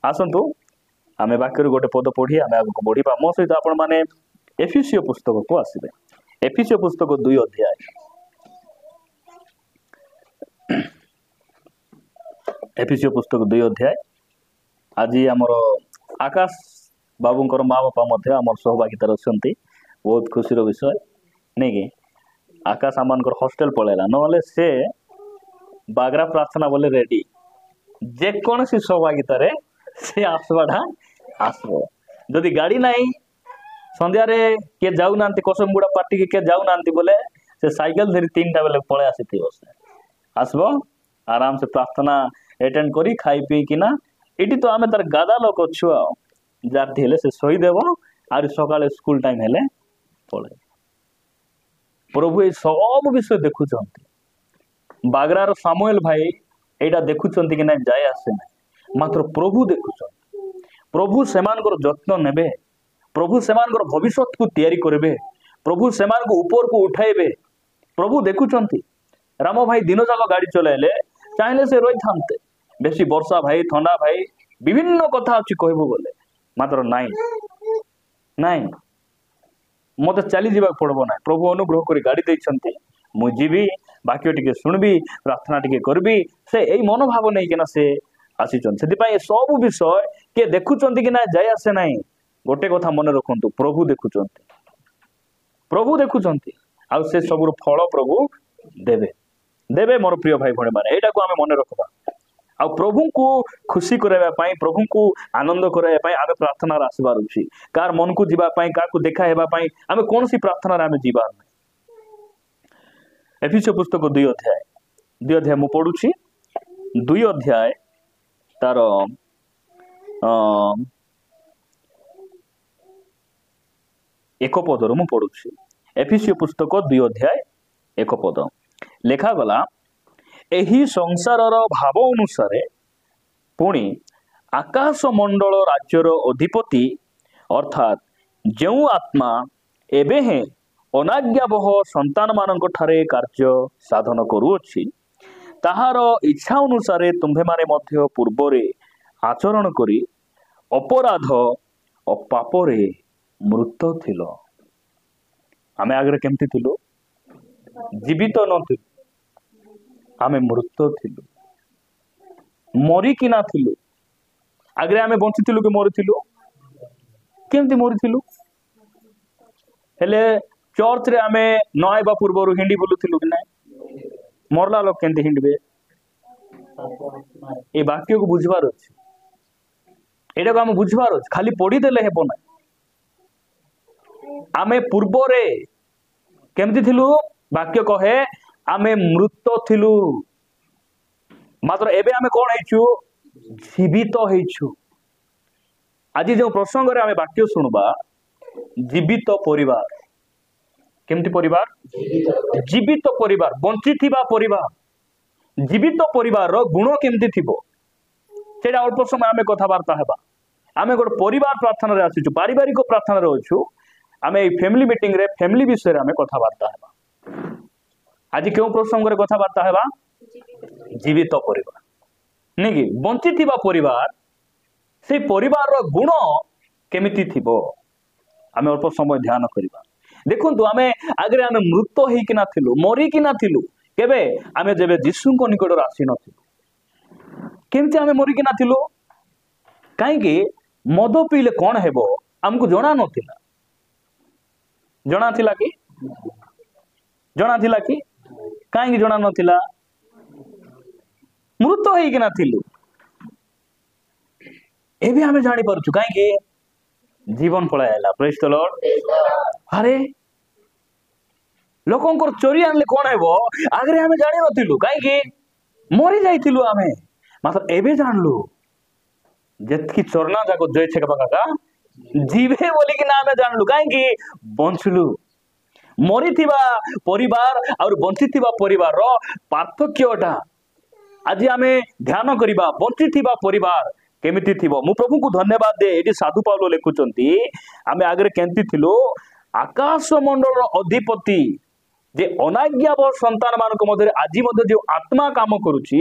आसतु आम वाक्य गोटे पद पढ़ी आम आगे बढ़ा मो सहित आपण मैंने एफिसियो पुस्तक को आसबे। एफिसियो पुस्तक 2 अध्याय एफिसियो पुस्तक 2 अध्याय आज आमर आकाश बाबूंकर माँ बापा मध्य आम सहभागितार अच्छा बहुत खुशी विषय नहीं कि आकाश आम हॉस्टेल पलैला ना से बागरा प्रार्थना बोले रेडी जेकोसी सहभागितार से आसवाटा आसब जदि गाड़ी नहीं संध्यारे किए जाऊना कसमगुड़ा पार्टी के किए जाऊना बोले से साइकेल धरी 3टा बेले पलि आसी से आसब आराम से प्रार्थना एटेंड करी खाई पी किना इटी तो आम तार गादा लोक अच्छु जाती हेले से सहीदेव आर सका स्कूल टाइम हेले पड़े प्रभु ये सब विषय देखुं बागरार सामुएल भाई एटा देखुं कि ना जाए आसे ना मात्र प्रभु देखुं प्रभु सेमानकर जत्न नेबे प्रभु सेमानकर भविष्यत को तैयारी करेंगे प्रभु सेमान को ऊपर को उठाइबे प्रभु देखुंट राम भाई दिन जाक गाड़ी चलाइले चाहे से रही था बेसी वर्षा भाई ठंडा भाई विभिन्न कथा अच्छी कहबो बोले मात्र नाई नाई मत चली जावाक पड़ब ना प्रभु अनुग्रह कर गाड़ी देते मुझे जीवी बाक्य टिके शुणबी प्रार्थना टिके करबी से यही मनोभाव नहीं कि से आसी से सब विषय किए देखुं कि ना जाए आसे ना गोटे कथा मन रखु प्रभु देखुं प्रभु देखुं आ से सब फल प्रभु देवे देवे मोर प्रिय भाई भाई मैंने यहाँ को आम मन रखा आ प्रभु को खुशी करवाई प्रभु को आनंद करवाई आम प्रार्थना आसबार अच्छी कार मन को जीवाई क्या देखापी आम कौन सी प्रार्थना आम जीवार ना एफिसियो पुस्तक 2 अध्याय मु पढ़ुछि 2 अध्याय तार एक पदर मु पढ़ुछि एफिसियो पुस्तक 2 अध्याय 1 पद लेखा गला एही संसारर भाव अनुसारे पुणी आकाश मंडल राज्यर अधिपति अर्थात जो आत्मा एबे हे अनाज्ञाबह संतान मानक ठारे कार्य साधन करुअछि ताहार इच्छा अनुसारे तुम्भे माने मध्य पूर्वरे आचरण करी अपराध और पापरे मृत थिलो आमे आगरे केमती थिलो जीवित नथिलु आमे मृत थिलु मरी कि ना थिलु आगरे आमे बंची थिलु कि मरी थिलु केमती मरी थिलु हेले चर्च रे आमे न आइबा पूर्व हिंडी बोलुथिलु कि ना मरला लोक केमती हिंडबे ए वाक्य को बुझबार अछि एटा को आमे बुझबार अछि खाली पढ़ी देले हेबो ना आमे पूर्व रे केमती थिलु वाक्य कहे आमे मृत थिलु मात्र एबे आमे कोन हेचु जीवित हेचु आज जो प्रसंग रे आमे वाक्य सुनबा जीवित परिवार केमती परिवार जीवित परिवार बंची थिबा परिवार जीवित परिवार रो गुण केमती थिबो सेटा अल्प समय आमे कथाबार्ता हेबा आमे गोटे परिवार प्रार्थना रे आसीचु पारिवारिक प्रार्थना रे अछु आमे ए फैमिली मीटिंग रे फैमिली विषय रे आमे कथाबार्ता हेबा आज क्यों प्रसंग रे कथाबार्ता हेबा जीवित परिवार नहीं कि बंची थिबा परिवार से परिवार रो गुण केमिति थिबो आमे अल्प समय ध्यान करिबा देखंतु आमे आगरे आमे मृत होई कि ना थिलु मरी कि ना थिलु केबे आमे जेबे यीशु को निकट रे आसी नथिलु केमति आमे मरी कि ना थिलु काई कि मद पीले कोन हेबो हमको जणा नथिला कि काई जणा नथिला मृत होई कि ना थिलु एबे आमे जानि परछु काई कि जीवन पळायला प्रेज द लॉर्ड अरे लोकंकर चोरी आनले कोन हेबो आगरे आमे जानि नथिलु काई कि मरी जाइथिलु आमे मात्र एबे जानलु जेतकी चोरना जाको जय छेका काका जीवे बोली कि ना आमे जानलु काई कि बंचलु मरी थिबा परिवार और बंची थिबा परिवार रो पार्थक्यटा आज आमे ध्यान करिबा बंची थिबा परिवार केमिति थिबो मु प्रभु को धन्यवाद दे एटी साधु पाउलो लिखुचंती आमे आगरे केंती थिलो आकाश मंडल अधिपति जे अनाज्ञाबह संतान मानक मध्य आज मध्य जो आत्मा काम करुची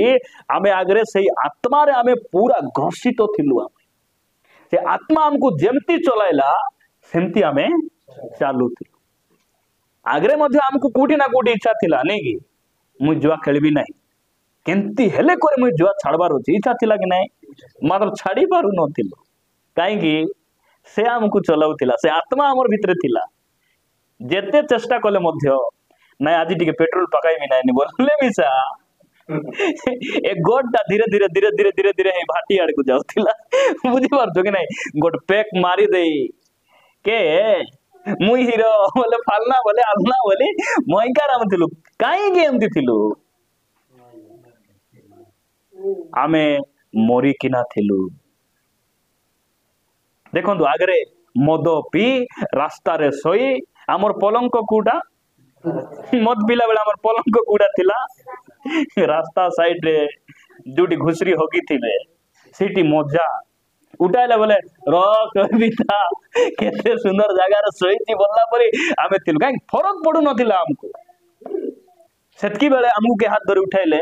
आमे आगरे सेही आत्मा रे आमे पूरा ग्रसित थिलु से आत्मा आमको जेमती चलाइला सेमती आमे चालुथिलु आगरे मध्य आमको कोठी ना कोठी इच्छा थिला नहीं कि मु जुआ खेलबी नहीं केमती हेले करे मु जुआ छाड़बार अछि इच्छा थिला कि नहीं मात्र छाड़ी पारु नथिलु काहे कि से आमको चलाउथिला से आत्मा हमर भितरे थिला जेते चेष्टा कले मध्य नहीं आज टिके पेट्रोल पकाइबी नहीं बोलले मिसा ए गोटा धीरे धीरे धीरे धीरे धीरे धीरे भाटी आड़ को जाउथिला बुझी पारछो कि नहीं गोट पैक मारी दे के मुई हीरो बोले फालना बोले आलना बोले मईकार आम थिलु काई एमती थिलु आमे मरी किना थिलु देखंतु आगरे मद पी रास्ता रे सोई आमर पलंक कोडा मद पिला बेला आमर पलंक कोडा थिला रास्ता साइड रे जोटी घुसरी होगी थिले सीटी मजा उठाइला बोले र कविता केते सुंदर जगह रे सोईची बोलला परी आमे थिलु काई फरक पडु नथिला हमको सेतकी बेले हमको के हाथ धरि उठाइले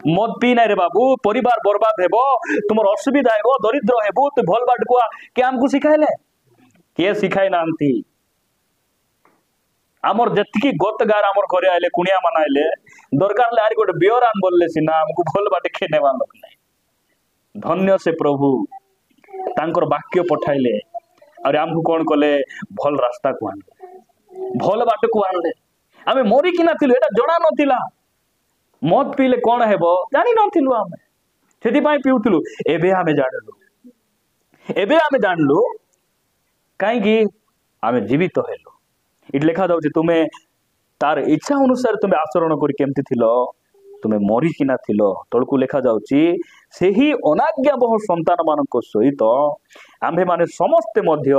मद पी ना रे बाबू परिवार बर्बाद हेबो तुमर असुविधा हेबो दरिद्र हेबो तू भल बाट को के हमको सिखाइले के सिखाइ नांती आमर जतिकी गत गार आमर घरे आइले कुनिया मान आइले दरकार ले आर गोटे बियर आन बोलले सिना हमको भल बाट खेने वाला नहीं धन्य से प्रभु तांकर वाक्य पठाइले और हमको कौन कले भल रास्ता को आनले भल बाट को आनले आमे मरी किना थिलु एटा जणा नथिला मद पीले कौन हेबो जानी नथिलु आमे सेति पाई पिउथिलु एबे आमे जानलु काई कि आमे जीवित हेलु इट लेखा जाउछि तुमे तार इच्छा अनुसार तुमे आचरण करी केमति थिलो तुमे मरी किना थिलो तळकु लेखा जाउछि सेही अनाज्ञाबह संतान मानक सहित आम्भे माने समस्त मध्य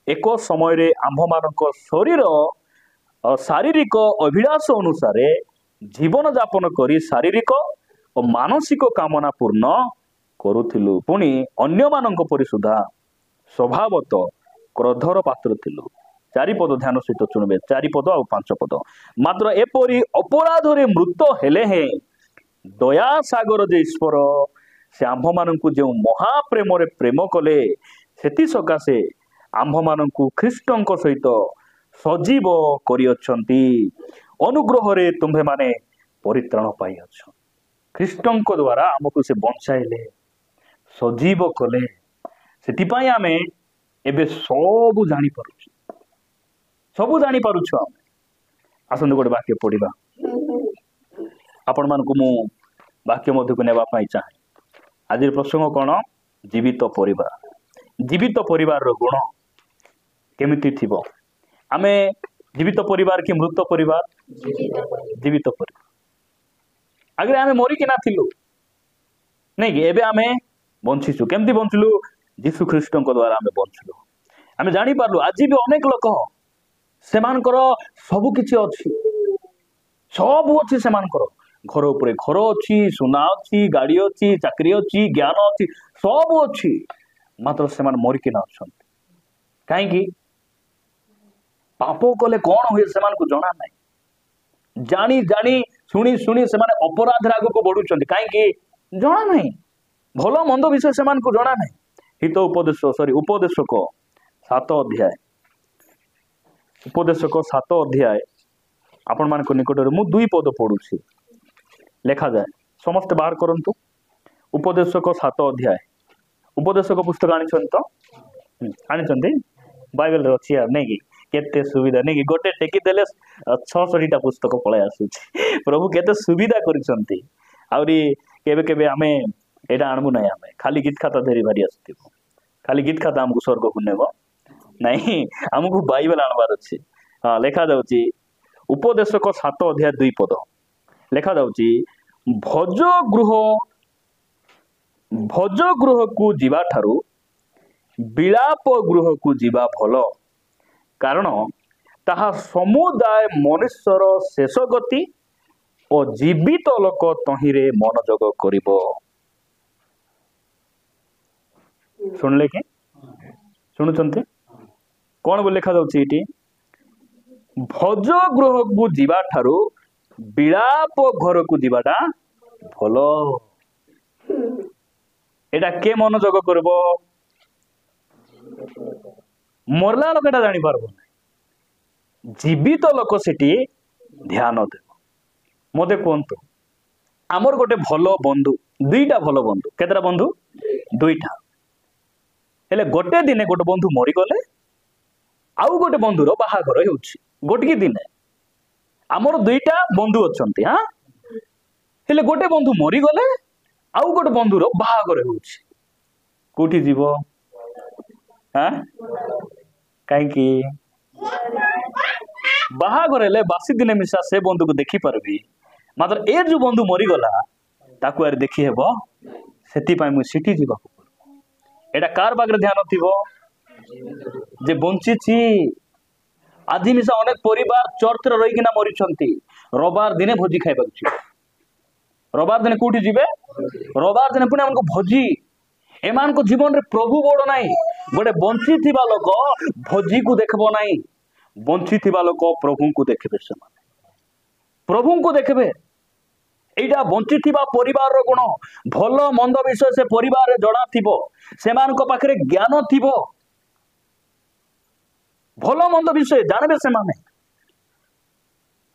एक समय रे आम्भ मानक शरीर शारीरिक अभिलाष अनुसार जीवन यापन करी शारीरिक और मानसिक कामना पूर्ण करुथिलु पुणी अन्य मानक परि सुधा स्वभावत क्रोधर पात्र थिलु चारि पद ध्यान सहित चुनबे चारि पद और 5 पद मात्र एपरी अपराध रे मृत हेले हे दया सागर जे ईश्वर से आम्भ मानकु जे महाप्रेम रे प्रेम कले सेति सकासे आम्भ मानकु ख्रीष्टंक सहित सजीव करी अछंती अनुग्रह रे तुम्भे माने परित्राण पाई अछ ख्रीष्टंक द्वारा हमकु से बंचाइले सजीव कले सेति पाई आमे एबे सब जानि पारुछु आमे आसंद गोटे वाक्य पढ़िबा आपण मानकु मु वाक्य मध्य को नेबा पाई चाहे आज प्रसंग कोन जीवित परिवार रो गुण केमिति थिबो आमे जीवित परिवार कि मृत परिवार जीवित परिवार आगे आमे मरी कि ना थिलु नहीं कि एबे आमे बंचिसु केमती बंचलु यीशु ख्रीष्ट द्वारा आमे बंचलु आमे जानि पारलु आज भी अनेक लोक सेमानकर सब किछि अछि सब अछि सेमानकर घर ऊपर घर अछि सुना अछि गाड़ी अछि चाकरी अछि ज्ञान अछि सब अछि मात्र सेमान मरी कि ना अछंती काहे कि पाप कले कौन हुए सेमान को जना नहीं जानी जानी सुनी सुनी सेमाने अपराध राग को बढ़ुचंती काहे कि जना नहीं भलो मंद विषय सेमान को जना नहीं हित उपदेशक 7 अध्याय उपदेशक 7 अध्याय आपण मान को निकट मु 2 पद पढुछि लेखा जाए समस्त बाहर करंतु उपदेशक 7 अध्याय उपदेशक पुस्तक आनी बाइबल रे अछि नहीं कि केते सुविधा नहीं कि गोटे टेकी देले 600 पुस्तक पळाय आसुछि प्रभु केते सुविधा करिसंती आउरी केबे केबे आमे एटा आणबु नाही आमे खाली गीत खाता धरी भारी आसतिबो खाली गीत खाता हमकु स्वर्ग को नेबो नहीं हमकु बाइबल आणबार अछि हां लेखा जाउछि उपदेशक 7 अध्याय 2 पद लेखा जाउछि भोज गृह को जीवा ठारू विलाप गृह को जीवा भलो कारण ताहा समुदाय मनुष्यर शेष गति और जीवित लोक तहिरे मनोजग करिबो सुनले कि सुनुचंती कौन बोल लेखा जाउछि इटी भोज गृह को जीवा ठारू विलाप घर को जीवाटा भलो एटा के मनोजग करबो मरला लोकटा जानी पारबो ना जीवित लोक सेठी ध्यान देव मते कहतु आमर गोटे भल बंधु दुईटा भल बंधु केतरा बंधु दुईटा हेले गोटे दिने गोटे बंधु मरीगले आउ गोटे बंधुर बाहागर होउछि गोटे दिने आमर दुईटा बंधु अछंती हाँ हेले गोटे बंधु मरीगले आउ गोटे बंधुर बाहागर होउछि कोठी जीव हाँ कहीं बाहागर हेले बासी दिने मिशा से बंधु को देखी पारबी मात्र ए जो बंधु मरीगला ताकू यार देखी हेबो सेति पाई मु सिटी जीवा एटा कार बागरे ध्यान थिबो जे बंचिछि आज मिशा अनेक परिवार चर्च रे रही किना मरिछंती रविवार दिने भोजी खाइबा छी रविवार दिने कोठी जिबे रविवार दिने पुणे हमको भोजी एमान को जीवन रे प्रभु बड़ नाही गोटे बंची थिबा लोक भोजी को देखबो नाही बंची थिबा लोक प्रभु को देखबे समान प्रभु को देखबे एटा बंची थिबा परिवार रो गुण भल मंद विषय से परिवार रे जड़ा थिबो सेमान को पाखरे ज्ञान थिबो भल मंद विषय जानबे से माने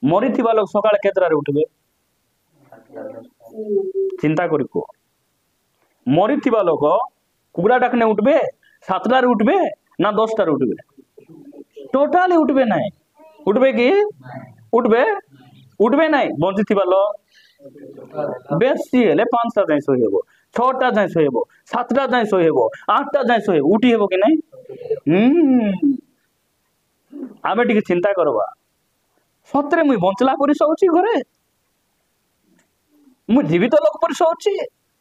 मरी थिबा लोक सकाळे केतरा रे उठबे चिंता करी को मरी थिबा लोक कुकुड़ा डाकने उठबे 7टा रे उठबे ना 10टा रे उठबे टोटाली उठबे नाही उठबे कि उठबे उठबे नाही बंची थिबा लोक बेसी हेले 5टा जाय सोई हेबो 6टा जाय सोई हेबो 7टा जाय सोई हेबो 8टा जाय सोई उठी हेबो कि नाही आमे टिके चिंता करबा सतरे मुई बंचला परि सोउची घरे मु जीवित लोक परि सोउची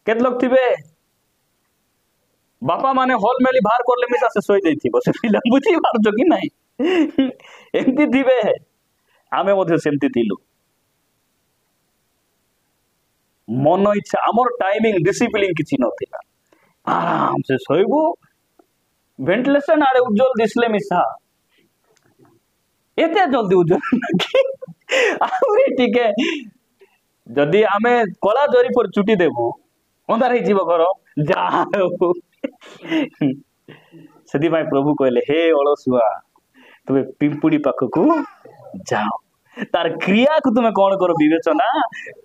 केत लोक थिबे बापा माने हॉल मेली बाहर करले मिसा से सोई देथिबो से फिल्म बुझी पारजो कि नाही एमती थिबे आमे मध्ये सेमती थिलु मन इच्छा आमर टाइमिंग डिसिप्लिन किछि नथिला आराम से सोइबो वेंटिलेशन आड़े उज्जवल दिसले मिसा एते जल्दी उज्जवल आउरी टिके जदि आमे कला जरी पर छुट्टी देबो अंधार ही जीव घर जा सेदी भाई प्रभु कहले हे अलसुआ तुमे पिंपुड़ी पाखकू जाओ तार क्रिया को तुमे कौन करो विवेचना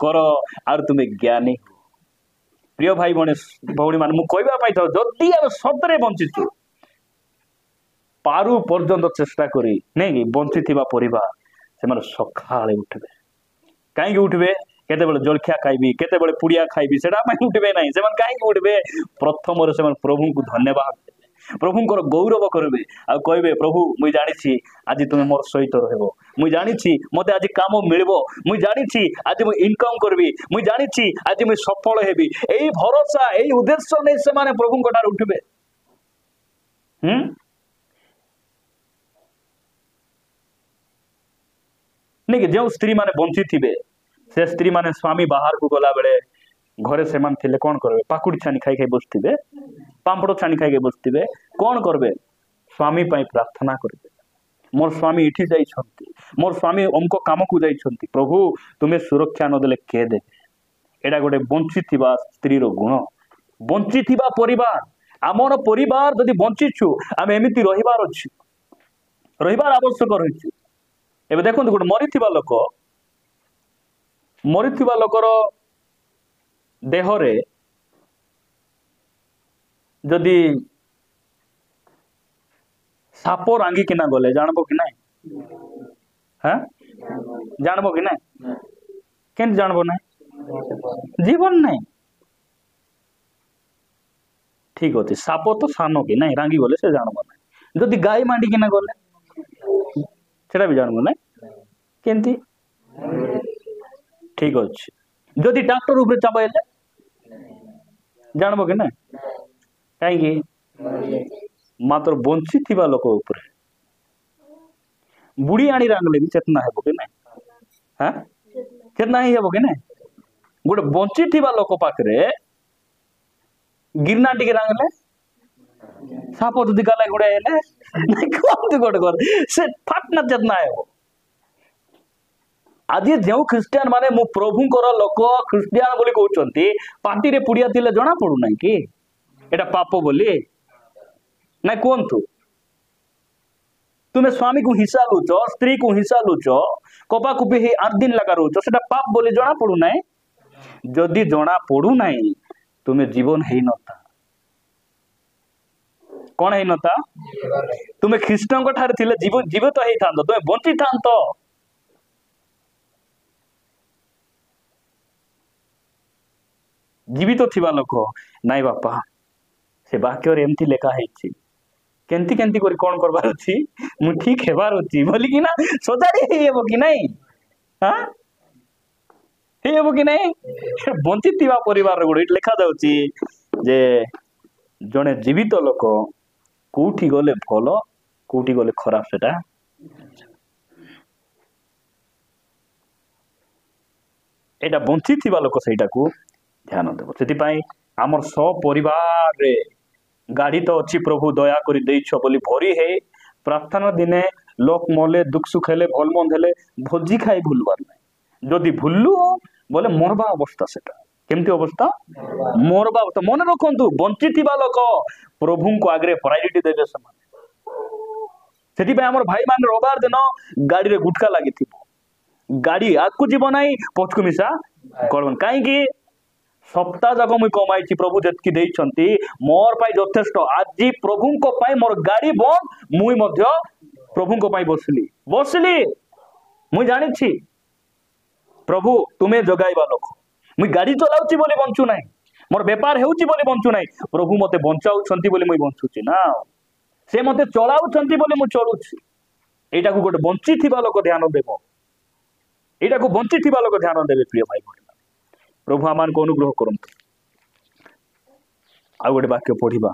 करो आर तुमे ज्ञानी प्रिय भाई भौणी मान मु कहबा पाई था जदि आमे सतरे बंचिछु पारु पर्यंत चेष्टा करी नहीं बंची थिबा परिवार से माने सखाळे उठबे काहे उठबे केते बेले जलखिया खाइबी केते बेले पुड़िया खाइबी सेटा माने उठबे नाही से माने काहे उठबे प्रथम रे से माने प्रभु को धन्यवाद प्रभु गौरव करबे आ कहबे प्रभु मुई जानि छी आज तुमे मोर सहित रहबो मुई जानि छी मते आज काम मिलबो मुई जानि छी आज मुई इनकम करबी मुई जानि छी आज मुई सफल हेबी एई भरोसा एई उद्देश्य नै से माने प्रभु कोठार उठबे नहीं जो स्त्री माने बंची थिबे से स्त्री माने स्वामी बाहर को गला बेले घरे से मान थिले कौन करबे पाकुड़ी छानी खाई खाई बसथिबे पांपड़ छानी खाई खाई बसथिबे कौन करबे स्वामी पाई प्रार्थना करबे मोर स्वामी इठी जाई छंती मोर स्वामी हमको काम को जाई छंती प्रभु तुमे सुरक्षा न देले के देबे एडा गोटे बंची थिबा स्त्री रो गुण बंची थिबा परिवार आमर परिवार जदि बंची छु आमे एमिति रहिबार अछि रहिबार आवश्यक रहिछि एबे देखो गोटे मरीथिबा लोकर देहरे जदि साप रांगी किना गले जानबो कि नहीं हाँ जानबो कि नहीं केन जानबो नहीं जीवन नहीं ठीक होती साप तो सानो कि नहीं रांगी गले से जानबो नहीं जदि गाय मांडी किना गले सेटा भी जानबो नहीं केंती ठीक अछि जदि डॉक्टर ऊपर चाबाइले जानबो कि नहीं कहीं मात्र बंची थिबा लोक ऊपर बुढ़ी आनी रांगले भी चेतना हेबो कि नहीं हाँ चेतना ही हेबो कि नहीं गोटे बंची थिबा लोक पाखरे गिरना टिके रांगले साप जदि गला गुड़ा हेले नहीं कोन गोटे कर से फाटना चेतना हेबो आज जो ख्रिस्टियान माने मु प्रभु लोक ख्रिस्टियान बोली कहउचंती पार्टी रे पुड़िया थिले जना पड़ू ना कि एटा पाप बोली ना कहतु तुम्हें स्वामी को हिंसा लुच स्त्री को हिंसा लुच कपा कुपी 8 दिन लगा रोच से पाप बोली जना पड़ू ना जदि जना पड़ू ना तुम्हें जीवन है नता कौन है नता तुम्हें ख्रीष्ट ठारे जीवित तो होता तुम्हें बंची था जीवित तो थिबा लोक नाई बापा से वाक्य एमती लेखा है केंती केंती करी कौन करबार अछि मु ठीक हेबार अछि बोली कि ना सदारी हेबो कि नहीं हां हेबो कि नहीं बंची थिबा परिवार गुड लेखा जाउछि जे जने जीवित लोक कोठी गले भलो कोठी गले खराब सेटा एटा बंची थिबा लोक सेटा को ध्यान देव से आमर सपरिवार रे गाड़ी तो अच्छी प्रभु दया करी देइछ बोली भरी है प्रार्थना दिने लोक मले दुख सुख हेले भल मंद हेले भोजी खाई भूलबार नहीं जदि भूलु बोले मरबा अवस्था सेटा केमती अवस्था मरबा अवस्था मन रखंतु बंची थिबा लोक प्रभु को आगे प्रायोरिटी देबे समान सेति पे हमर भाई मान रविवार दिन गाड़ी रे गुटका लागि थिबो गाड़ी आगु जीव नाही पछकु मिसा करबन काई कि सप्ताह जाक मुई कमाई प्रभु जेतकी देइछंती मोर पाई यथेष्ट आज प्रभु को पाई मोर गाड़ी बंद मुई मध्य प्रभु को पाई बसली बसली मुई जानि छी प्रभु तुम्हें जगाइबा लोक मुई गाड़ी चलाउची बोली बंचू नाही मोर व्यापार हेउची बोली बंचू नाही प्रभु मते बंचाउछंती बोली मुई बंचुची ना से मते चलाउछंती बोली मुई चलुची एटा को गोटे बंची थिबा लोक ध्यान देबो एटा को बंची थिबा लोक ध्यान देबे प्रिय भाई प्रभु आमान को अनुग्रह करंतु आ गोटे वाक्य पढ़िबा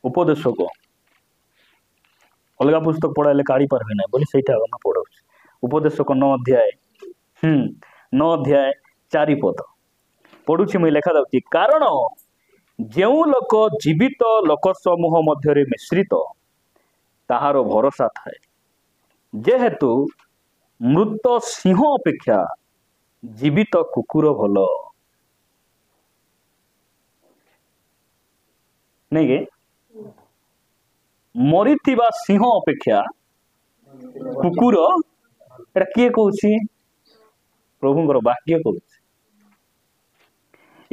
उपदेशक अलग पुस्तक पढ़ाइले काढ़ी पारबे ना बोली सेटा हम पढ़ौ उपदेशक 9 अध्याय 9 अध्याय 4 पद पढ़ुछि मुई लेखा जाउछि कारण जेउ लोक जीवित लोक समूह मध्य मिश्रित ताहार भरोसा थाए जेहेतु मृत सिंह अपेक्षा जीवित कुकुर भल नहीं के मरीथिबा सिंह अपेक्षा कुकुर एटा किए कहूछि प्रभुंकर वाक्य कहूछि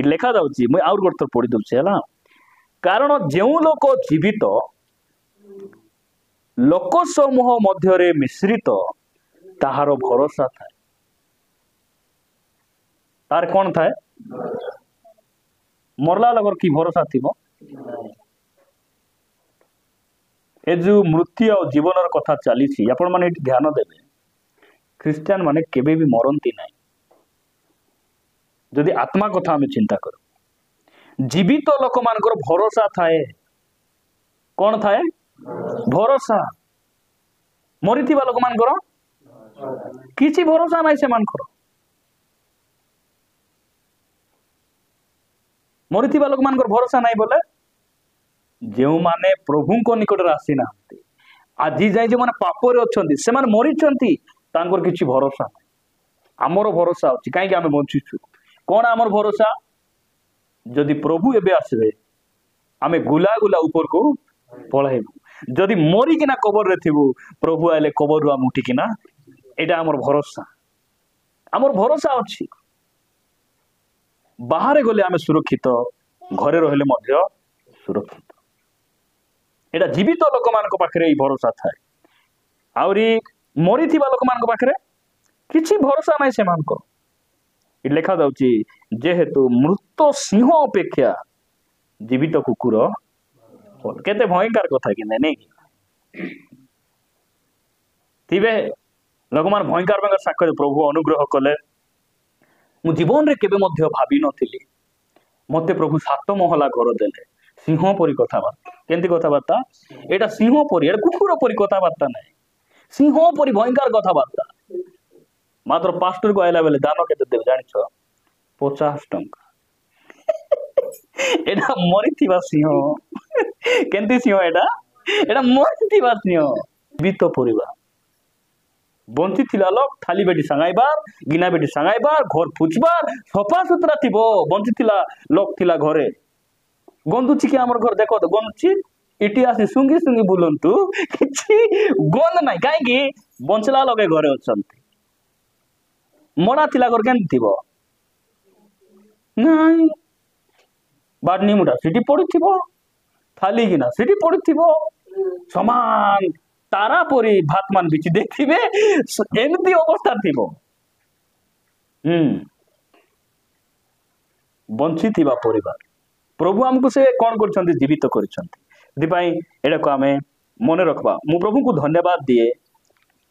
लेखा जाउछि मैं आउर गोटे थर पढ़ी दउछि हला कारण जेउ लोक जीवित लोक समूह मध्य मिश्रित ताहार भरोसा थाए तार कौन थाए मरला लगर की भरोसा थी ए जो मृत्यु और जीवन कथा चली आपण माने ध्यान देवे ख्रिस्टियन माने केबे भी मरंती नहीं जदि आत्मा कथा आम चिंता करूँ जीवित लोक मानकर भरोसा थाए कौन थाए भरोसा मरीथिबा लोक मानकर किछि भरोसा नहीं से मानकर मरीथिबा लोक मानकर भरोसा नहीं बोले जो माने प्रभु को निकट आसी ना आज जाए जो माने पाप रे अछंती से माने मरीचंती तांकर किछि भरोसा नहीं आमर भरोसा अछि काहे कि आमे बंचिछु कोन आमर भरोसा जदि प्रभु एबे आसबे आमे गुला गुला ऊपर को पळाइबु जदि मरी किना कबर रे थिबु प्रभु आले कबर रो उठी किना एटा आमर भरोसा अछि बाहर गले आमे सुरक्षित घरे रहले मध्य सुरक्षित एटा जीवित लोक मान पाखे भरोसा थाए आउरी मरीथिबा लोक मान पाखे किछि भरोसा नहीं से मान लेखा जाउछि जेहेतु मृत सिंह अपेक्षा जीवित कुकुर केते भयंकर कथा कि नहीं थिबे लोक मान भयंकर भयंकर साक्ष्य प्रभु अनुग्रह कले मु जीवन रे केबे मध्य भाबी नथिली मते प्रभु 7 महला घर देले सिंह परी कथाबार्ता केंती कथाबार्ता एटा सिंह परी एटा कुकुर परी कथाबार्ता नहीं सिंह परी भयंकर कथाबार्ता मात्र पास्टर को आइला बेले दान केते देव जानिछ 50 टंका एटा मरीथिबा सिंह केंती सिंह एटा मरीथिबा सिंह बीत परिवार बंची थिला लोक थाली बेटी सांगाइबार गिना बेटी सांगाइबार घर पुछबार सफा सुतरा थिबो बंची थिला लोक थिला घरे गंदुची कि हमर घर देखो तो गंदुची इटी आसी सुंगी सुंगी बुलंतु किछि गंध नाही काहे बंचला लगे घरे अछंती मना थिला घर केन थिबो नाही बाडनी मुडा सिटी पड़िथिबो थाली किना सिटी पड़िथिबो समान तारा परी भातमान बिछि देखिबे एमती अवस्था थिबो बंची थिबा परिवार प्रभु हमको से कौन कर जीवित कर आमे मन रखबा मु प्रभु को धन्यवाद दिए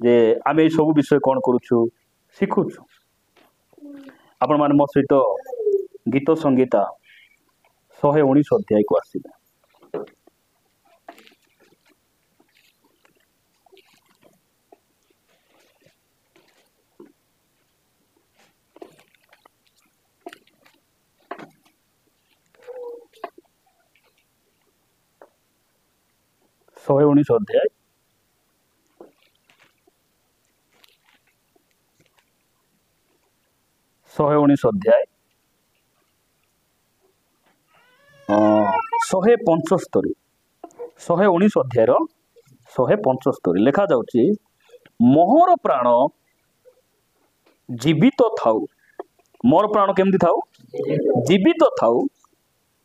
जे आमे ये सब विषय कौन करूछु शिखुछु आपण मान मो सहित गीत संगीता 119 अध्याय को आसीबे शहे 19 अध्याय शहे 19 अध्याय 175 119 अध्याय 175 लिखा जाउची मोहर प्राण जीवित थाउ मोर प्राण केमती थाउ जीवित थाउ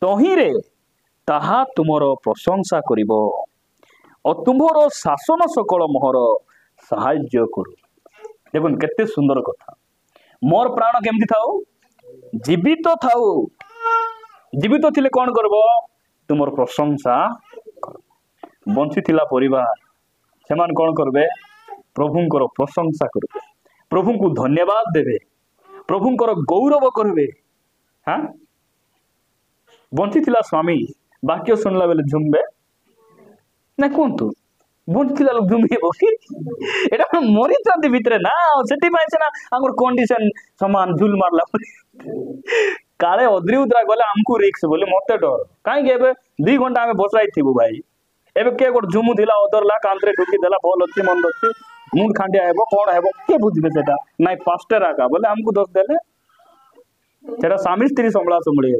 तही रे ताहा तुमर प्रशंसा करिवो और तुम्हार शासन सकल मोहर साहाय्य करू देखुन केते सुंदर कथा मोर प्राण केमती थाउ जीवित थाउ जीवित थिले कौन करबो तुमर प्रशंसा बंची थिला परिवार सेमान कौन करबे प्रभुंकर प्रशंसा करबे प्रभु को धन्यवाद देबे प्रभुंकर गौरव करबे हाँ बंची थिला स्वामी वाक्य सुनला बेले झुमबे ना कहतु बंची लोक झुमे बसी एटा मरी जाती भितर ना सेठी पाई से ना आंगर कंडीशन समान झुल मारला काले अद्री उद्रा गले हमको रिक्स बोले मते डर काई एबे 2 घंटा हमें बसाई थिबु भाई एबे के गोट झुमु दिला अदरला कांतरे ढुकी देला बोल अछि मन दछि मुंड खांडिया हेबो कोन हेबो के बुझबे सेटा नाइ पास्टर आका बोले हमको दोष देले सेटा स्वामी स्त्री संबळा संबळी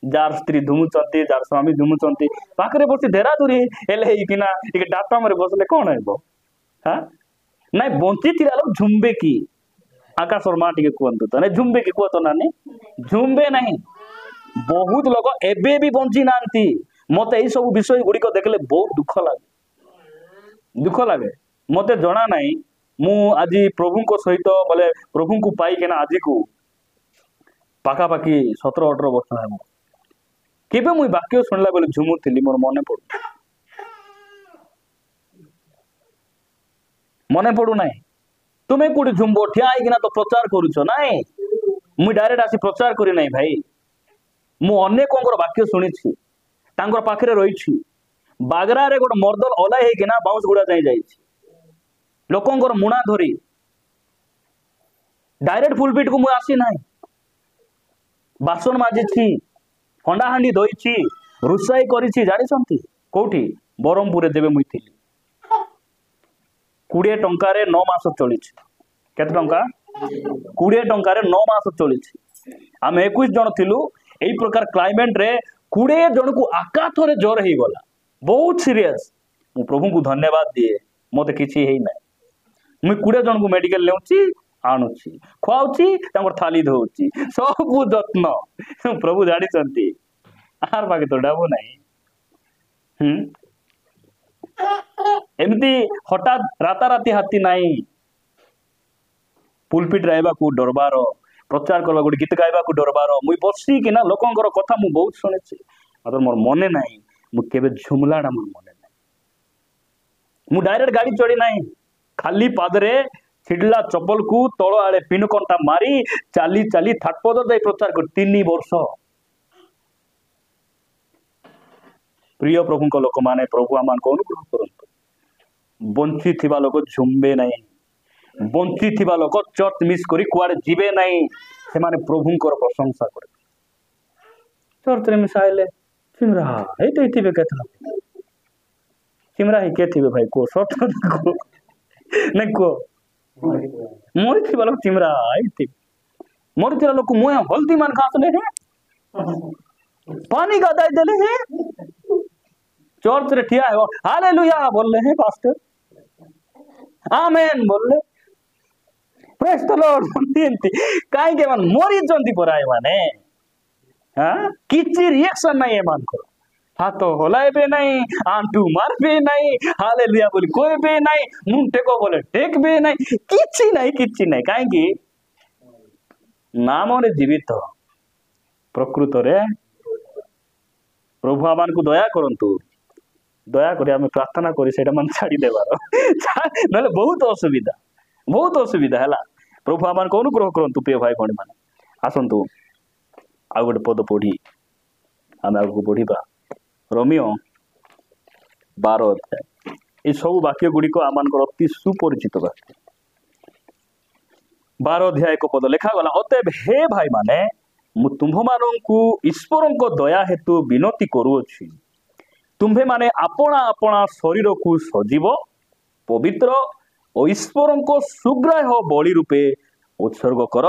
जार स्त्री धुमुचंती जार स्वामी धुमुचंती पाखरे बसी धेरा धुरी हेले किना एक डाटा मरे बसले कोन हेबो हां नाइ बंची थिला लोक झुमबे की आकाश और माटी के कोंतु त नै झुमबे की को तो नानी झुमबे नहीं बहुत लोग एबे भी बंची नांती मते ए सब विषय गुडी को देखले बहुत दुख लागे मते जणा नाही मु आज प्रभु को सहित बोले प्रभु को पाई केना आज को पाखा पाखी 17-18 वर्ष है केबे मुई वाक्य सुनला बेले झुमुथिली मोर मने पड़ू नाई तुम्हें कोडी झुमबो ठिया आइकिना तो प्रचार करूछो नाई मुई डायरेक्ट आसी प्रचार करी नाई भाई मु अनेकंकर वाक्य सुनिछि तांकर पाखरे रहिछि बागरा रे गोट मर्दल ओला हेकिना बाउंस गुडा जाई जाइछि लोकंकर मुना धरी डायरेक्ट फुलपिट को मु आसी नाई बासन माजिछि हंडा हांडी धोइछि रुसाई करिछि जानिसंती कोठी बरमपुर देबे मुई थिली 20 टंका रे 9 मास चलिछि केते टंका 20 टंका रे 9 मास चलिछि हम 21 जन थिलु एई प्रकार क्लाइमेट रे 20 जन को आकाथरे जोर हे गला बहुत सीरियस मु प्रभु को धन्यवाद दिए मते किछि हेई नै मु 20 जन को मेडिकल लेउछि आणुछि खुआउछि तांकर थाली धोउछि सब जत्न प्रभु जानि चंती आर बाकी तो डाबो नाही एमती हठात राताराती हाथी नाई पुलपिट रहबा को डरबार प्रचार करबा गोटे गीत गाइबा को डरबार मुई बसी कि ना लोकंकर कथा मु बहुत सुनेछि मात्र मोर मने नाही मु केबे झुमलाडा मोर मने नाही मु डायरेक्ट गाड़ी चढ़ी नाही खाली पादरे छिडला चप्पल को तळ आले पिन कंटा मारी चाली चाली थाटपद दे प्रचार कर 3 वर्ष प्रिय प्रभु को लोक माने प्रभु आमान को अनुग्रह करंतु बंची थिबा लोक झुमबे नाही बंची थिबा लोक चर्च मिस करी कुआडे जिबे नाही से माने प्रभु को प्रशंसा करे चर्च रे मिसाइले चिमरा हेते थिबे केतना चिमरा हे के थिबे भाई को सट को नै को मोर थिबा लोक चिमरा हेते मोर थिबा लोक मुया हल्दी मान खासले हे पानी गादाई देले हे चर्च रे ठिया हो हालेलुया बोलले हैं पास्टर, आमेन बोलले, प्रेज द लॉर्ड बोलते काई के मान मरी जंती पराय माने हां किछि रिएक्शन नहीं है मान को हाथ हलाइबे नहीं आंटू मारबे नहीं हालेलुया बोली कहबे नहीं मुंटे को बोले टेकबे नहीं किछि नहीं काई की नाम रे जीवित प्रकृत रे प्रभु आमान को दया करंतु दया करी आम प्रार्थना करी सेटा मान छाड़ी देबार नले बहुत असुविधा हैला प्रभु आमान को अनुग्रह करंतु प्रिय भाई भणी माने आसंतु आ गोटे पद पढ़ी आम आगु बढ़िबा रोमियो 12 अध्याय ये सब वाक्य गुड़िक आम अति सुपरिचित वाक्य 12 अध्याय को पद लेखा गला अतएव हे भाई माने मु तुम्भ माननकु ईश्वरଙ୍କ दया हेतु विनती करूअछि तुम्भे माने आपणा आपणा शरीर को सजीव पवित्र और ईश्वरଙ୍କ सुग्राह्य बलि रूपे उत्सर्ग कर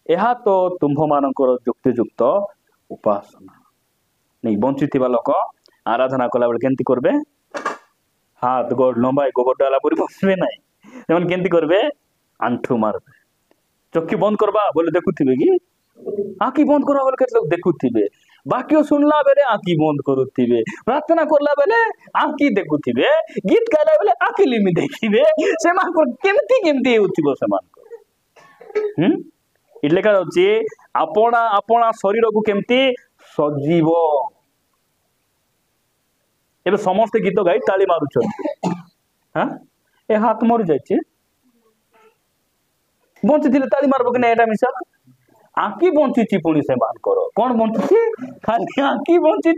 एहा तो तुम्भ मानकर युक्तियुक्त उपासना नहीं बंचिथिबा लोक आराधना कला बेले केंती करबे हाथ गोड़ लंबाई गोबर डाला पूरी बसबे नहीं जेमन केंती करबे आंठू मारबे चक्की बंद करबा बोले देखुथिबे कि आँखी बंद करा बोले केते लोग देखुथिबे वाक्य सुनला बेले आँखी बंद करुथिबे प्रार्थना करला बेले आँखी देखुथिबे गीत गाइला बेले आँखी लिमि देखिबे से मान को केमती होथिबो से मान को इलेका होची आपणा आपणा शरीर को केमती सजीव एबे समस्त गीत गाई ताली मारुछन हां ए हाथ मर जाइछे बंची थिले ताली मारबो कि नै एटा मिसा आंकी बंची पुणी से मान करो कौन बंची खाली आंकी बंची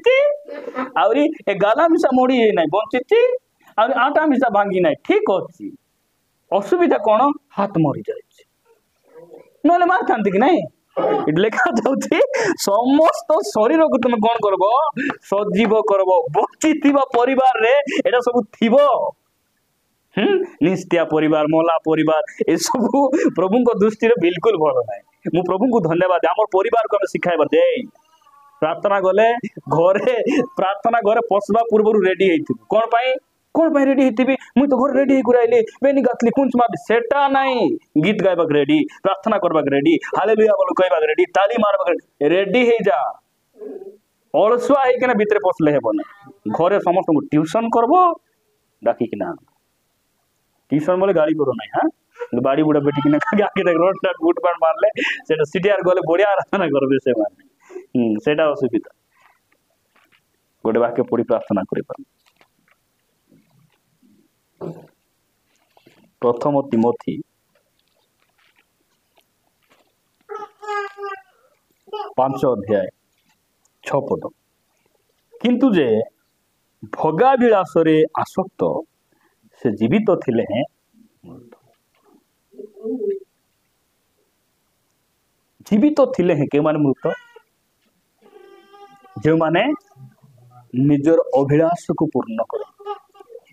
आउरी ए गाला मिसा मोड़ी नै बंची आउरी आटा मिसा भांगी नै ठीक अछि असुविधा कोन हाथ मरी जाइछे नले मार खांती कि नै लेखा जाउछि समस्त शरीर को तुम कौन करबो सजीव करबो बंची थिबा परिवार रे एटा सब थिबो निस्त्या परिवार मोला परिवार ए सब प्रभु को दृष्टि रे बिल्कुल भलो नै मु प्रभु को धन्यवाद आम परिवार को शिखाइबा दे प्रार्थना गले घरे प्रार्थना घरे पसबा पूर्व रेडी हेतिबी कौन पाई रेडी हेतिबी मु तो घर रेडी गुराइले बेनी गातली कुंच मार सेटा नाही गीत गाइबाक रेडी प्रार्थना करबाक रेडी हालेलुया बोल कहबाक रेडी ताली मारबाक रेडी हे जा अलसुआ हे केना भीतर पसले हेबो ना घरे समस्त को ट्यूशन करबो डाकी किना ट्यूशन बोले गाड़ी करो नाही हां बाड़ी बुढ़ा बेटी किना आगे तक रोड टाट गुट पाट मारले सेटा सीटीआर गले बढ़िया आराधना करबे से माने सेटा असुविधा गोटे वाक्य पढ़ी प्रार्थना करि पार प्रथम तिमोथी 5 अध्याय 6 पद किंतु जे भोगाभिलाष रे आसक्त से जीवित थिले हैं जीवित थिले हैं के माने मृत जो माने निजर अभिलाष को पूर्ण कर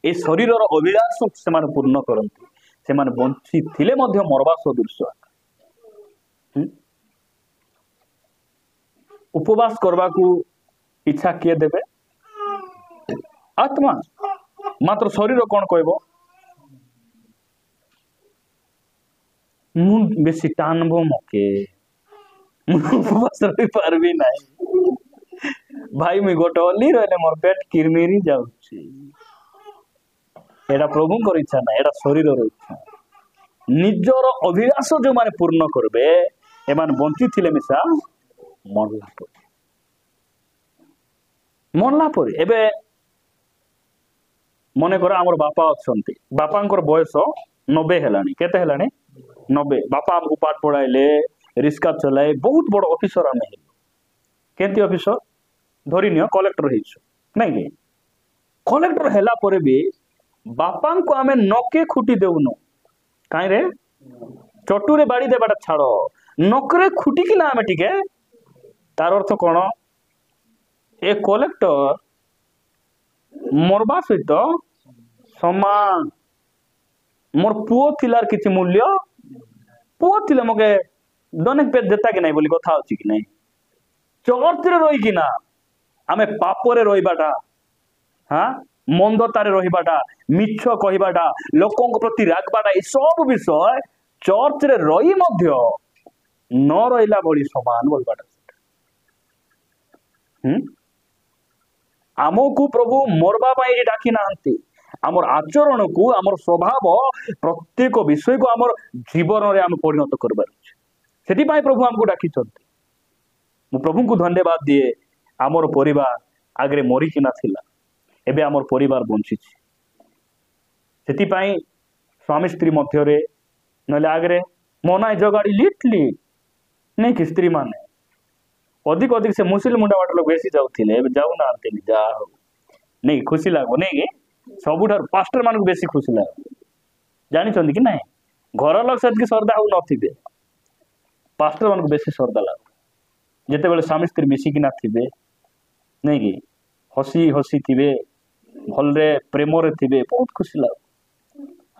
ए शरीर अभिलाष से माने पूर्ण करती से माने बंची थिले मध्य मरवा सदृश उपवास करबा को इच्छा किए देबे आत्मा मात्र शरीर कौन कहबो मु बेसी टानबो मके उपवास रही पारबी नहीं भाई मुई गोटे अली रहले मोर पेट किरमिरी जाउछि एटा प्रभु कर इच्छा ना एटा शरीर इच्छा निजर अभिलाष जो माने पूर्ण करबे ए माने बंची थिले मिसा मरला परे एबे मने कर हमर बापा अछंती बापांकर बयस 90 हेलानी केते हेलानी 90 बापा हमको पाठ पढ़ाइले रिक्शा चलाए बहुत बड़ ऑफिसर आमे केंती ऑफिसर धरी नियो कलेक्टर हेछु नहीं कि कलेक्टर हेला परे भी बापा को आमे नके खुटी देउनो काई रे चटुरे बाड़ी देबाटा छाड़ो नकरे खुटी कि ना आमे टिके तार अर्थ कोन ए कलेक्टर मरबा सहित समान मोर पुओ थिलार किछि मूल्य पुओ थिले मगे दनेक पे देता कि नहीं बोली कथा होछि कि नहीं चर्च रे रही कि ना आमे पाप रे रहिबाटा हाँ मंदतारे रहिबाटा मिछ कहिबाटा लोकंक प्रति रागबाटा ए सब विषय चर्च रे रही मध्य न रहिला भली समान बोलबाटा आमको प्रभु मरबा पाई डाकी नाहंती आमर आचरण को आमर स्वभाव प्रत्येक विषय को आमर जीवन रे आम परिणत करबार सेति पाई प्रभु हमको डाकी चंती मु प्रभु को धन्यवाद दिए आमर परिवार आगरे मरी कि नाथिला एबे आमर परिवार बंची सेति पाई स्वामी स्त्री मध्य रे नले आगरे मना जगाड़ी लिटली नहीं कि स्त्री माने अधिक अधिक से मुस्लिम मुंडा बाट लोग बेसी जाउथिले एबे जाउ ना आंते जा नहीं खुशी लागो नहीं कि सबुठार पास्टर मान को बेसी खुशी लागो जानी चंदी कि नहीं घर लोग सद की श्रद्धा हो नथिबे पास्टर मान को बेसी श्रद्धा लागो जेते बेले स्वामी स्त्री मिसी कि ना थिबे नहीं कि हसी हसी थिबे भल रे प्रेम रे थिबे बहुत खुशी लागो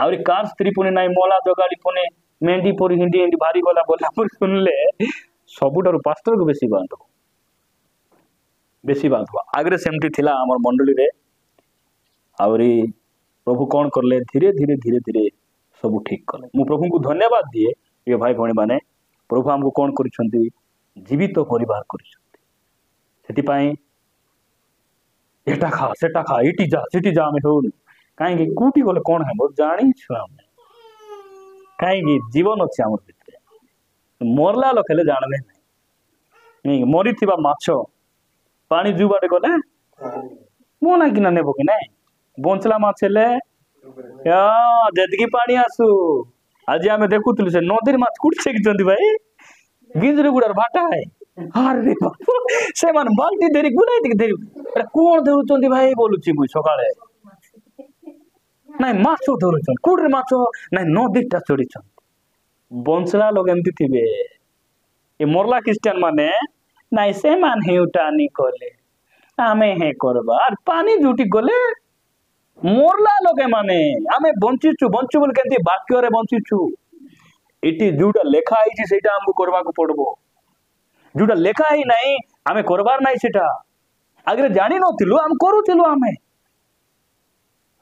आउरी कार स्त्री पुने नाही मोला जगाड़ी पुने मेंढी पर हिंदी हिंदी भारी गला बोला पर सुनले सबुठार पास्टर को बेसी बांधवा आगरे सेमती थिला हमर मंडली रे आउरी प्रभु कौन करले धीरे धीरे धीरे धीरे सब ठीक कले मु प्रभु को धन्यवाद दिए ये भाई भणी माने प्रभु हमको कौन करिसंती जीवित परिवार करिसंती सेति पाई एटा खा सेटा खा इटी जा सिटी जा में होन काहे कि कुटी गले कोन है बहुत जानी छु हम काहे कि जीवन अछि हमर भितरे मरला लखेले जानबे नहीं मरी थिबा माछ पानी जुबाटे गले मोना किना नेबो कि नहीं बंचला माछले या जदगी पानी आसु आज आमे देखुतलु से नदीर माछ कुट छेकिचंती भाई गिंजरे गुडार भाटा है अरे बाप से मान बाल्टी देरी गुनाई देरी अरे कोन धरुचंती भाई बोलुची मुई सकाळे नहीं माछ धरुचन कुडरे माछ नहीं नदीटा चढ़ीचन बंचला लोग एमती थिबे ए मोरला क्रिश्चियन माने नहीं से मान हेउटानी कले आमे हे करबा और पानी जुटी गले मोरला लोग माने आमे बंचिचु बंचु बोल केंती वाक्य रे बंचिचु इटी जुटा लेखा आइछि सेटा हमको करबा को पड़बो जुटा लेखा ही नहीं आमे करबार नहीं सेटा आगरे जानि नथिलु हम करूथिलु आमे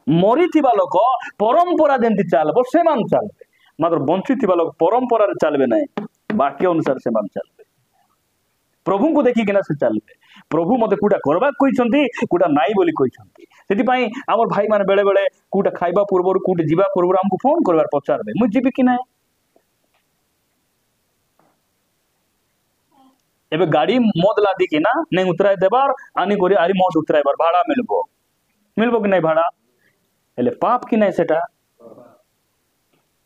मरी थिबा लोक परंपरा जेंती चालबो से मान चालबे मात्र बंची थिबा लोक परंपरा रे चालबे नहीं वाक्य अनुसार से मान चालबे प्रभु को देखि केना से चालबे प्रभु मते कुटा करबा कहिसंती कुटा नाई बोली कहिसंती सेति पई हमर भाई माने बेले बेले कुटा खाइबा पूर्वरु कुटा जीवा पूर्वरु हमको फोन करबार पचारबे मु जीबी कि नाही एबे गाड़ी मद लादी कि ना नहीं उतराय देबार आनी कोरी आरी मद उतरायबार भाड़ा मिलबो कि नहीं भाड़ा हेले पाप कि नहीं सेटा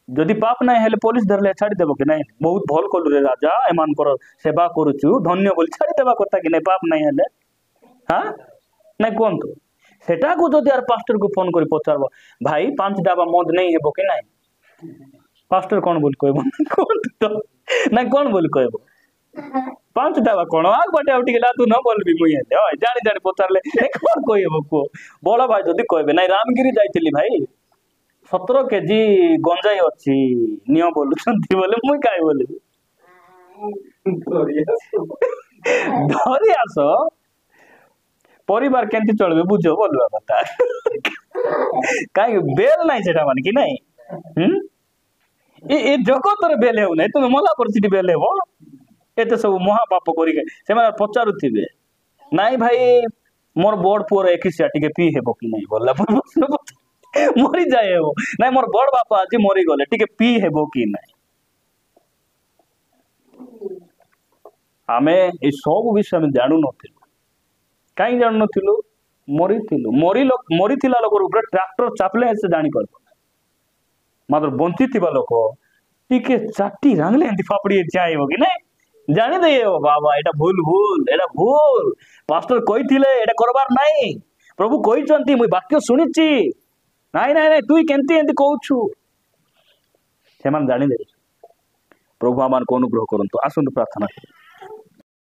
जदि पाप नहीं हेले पुलिस धरले छाड़ी देबो कि नहीं बहुत भल कलु रे राजा एमान कर सेवा करूछु धन्य बोली छाड़ी देबा कथा कि नहीं पाप नहीं हेले हां नहीं कोन तो सेटा को जदि यार पास्टर को फोन करी पचारबो भाई 5 डाबा मद नहीं हेबो कि नहीं पास्टर कोन बोल कहबो कोन तो नहीं कोन बोल कहबो 5 डाबा कोन आग बाटे आउटी गेला तू न बोलबी मुई हेले ओय जानी जानी पचारले कोन कहबो को बड़ा भाई जदि कहबे नहीं रामगिरी जाइतिली भाई 17 केजी गंजाई अच्छी नियो बोलुछंती बोले मुई काय बोली धरी आस परिवार केंती चलबे बुझो बोलबा बता काई बेल नहीं सेटा माने कि नहीं ए जगत रे बेल हेउ नहीं तुम मला परिस्थिति बेल हेबो एते सब महापाप करी के से माने पचारुथिबे नहीं भाई मोर बड़ पुअर 21 टिके पी हेबो कि नहीं बोलला मरी जाए वो नहीं मोर बड़ बापा आज मरी गले टिके पी हेबो कि नहीं आमे ए सब विषय में जानू नथिलु काई जानू नथिलु मरी थिला लोक ऊपर ट्रैक्टर चापले से जानी परबो मात्र बंची थिबा लोक टिके चाटी रांगले एंती फापड़ी चाहेबो कि नहीं जानी दे बाबा एटा भूल पास्टर कहिथिले एटा करबार नहीं प्रभु कहिचंती मुई वाक्य सुनिची नहीं नहीं नहीं तू केंती एंती कहूछु से मान जानी दे प्रभु आमान को अनुग्रह करंतु आसुन प्रार्थना